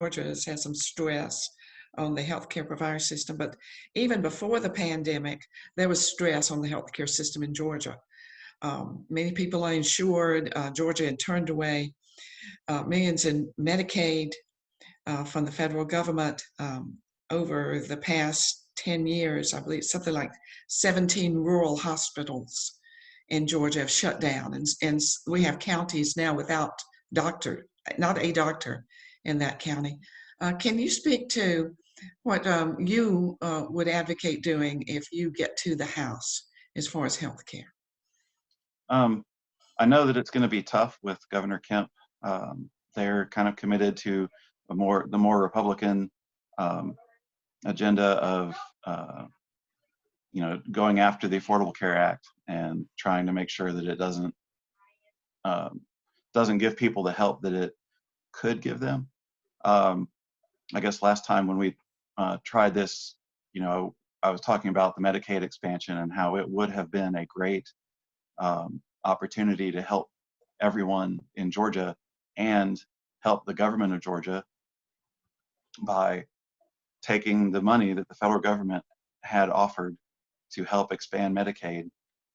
Georgia has had some stress on the healthcare provider system, but even before the pandemic, there was stress on the healthcare system in Georgia. Many people are insured. Georgia had turned away millions in Medicaid from the federal government over the past 10 years. I believe something like 17 rural hospitals in Georgia have shut down, and we have counties now without doctor, not a doctor in that county. Can you speak to what you would advocate doing if you get to the House as far as health care? Um, I know that it's going to be tough with Governor Kemp. They're kind of committed to the more Republican um, agenda of going after the Affordable Care Act and trying to make sure that it um, doesn't give people the help that it could give them. Um, I guess last time when we tried this, I was talking about the Medicaid expansion and how it would have been a great opportunity to help everyone in Georgia and help the government of Georgia by taking the money that the federal government had offered to help expand Medicaid.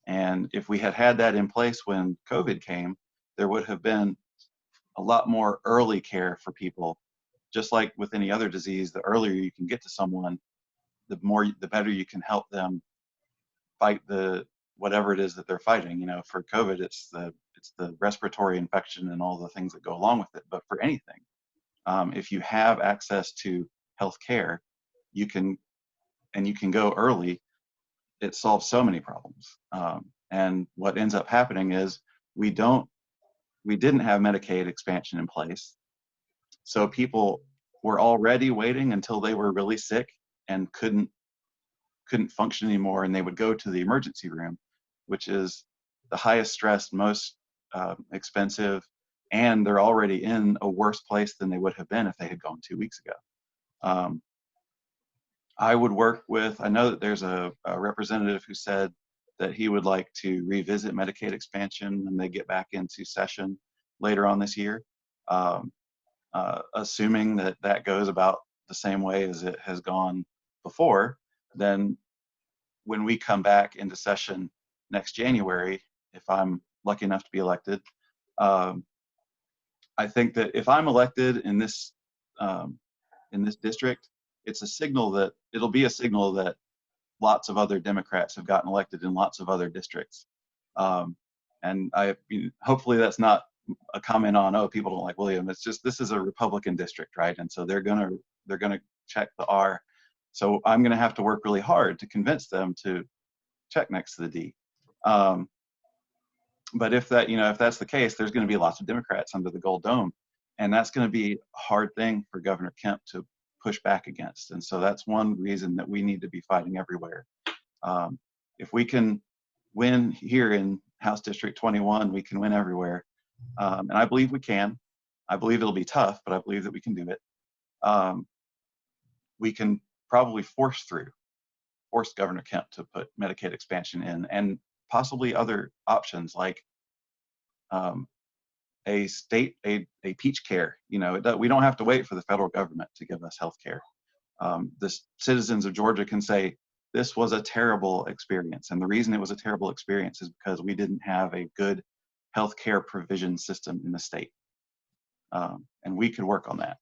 And if we had had that in place when COVID came, there would have been a lot more early care for people. Just like with any other disease, the earlier you can get to someone, the better you can help them fight the whatever it is that they're fighting. For COVID, it's the respiratory infection and all the things that go along with it. But for anything, if you have access to health care, you can go early. It solves so many problems. And what ends up happening is we didn't have Medicaid expansion in place, so people were already waiting until they were really sick and couldn't function anymore, and they would go to the emergency room, which is the highest stress, most expensive, and they're already in a worse place than they would have been if they had gone 2 weeks ago. I would work with, I know that there's a representative who said that he would like to revisit Medicaid expansion when they get back into session later on this year. Assuming that that goes about the same way as it has gone before, then when we come back into session next January, if I'm lucky enough to be elected, I think that if I'm elected in this district, it'll be a signal that lots of other Democrats have gotten elected in lots of other districts. And hopefully that's not a comment on, oh, people don't like William. It's just, this is a Republican district, right? And so they're gonna check the R. So I'm gonna have to work really hard to convince them to check next to the D. But if that's the case, there's going to be lots of Democrats under the Gold Dome, and that's going to be a hard thing for Governor Kemp to push back against. And so that's one reason that we need to be fighting everywhere. If we can win here in House District 21, we can win everywhere. And I believe we can. I believe it'll be tough, but I believe that we can do it. We can probably force Governor Kemp to put Medicaid expansion in, and possibly other options like a peach care. We don't have to wait for the federal government to give us health care. The citizens of Georgia can say, this was a terrible experience. And the reason it was a terrible experience is because we didn't have a good health care provision system in the state. And we could work on that.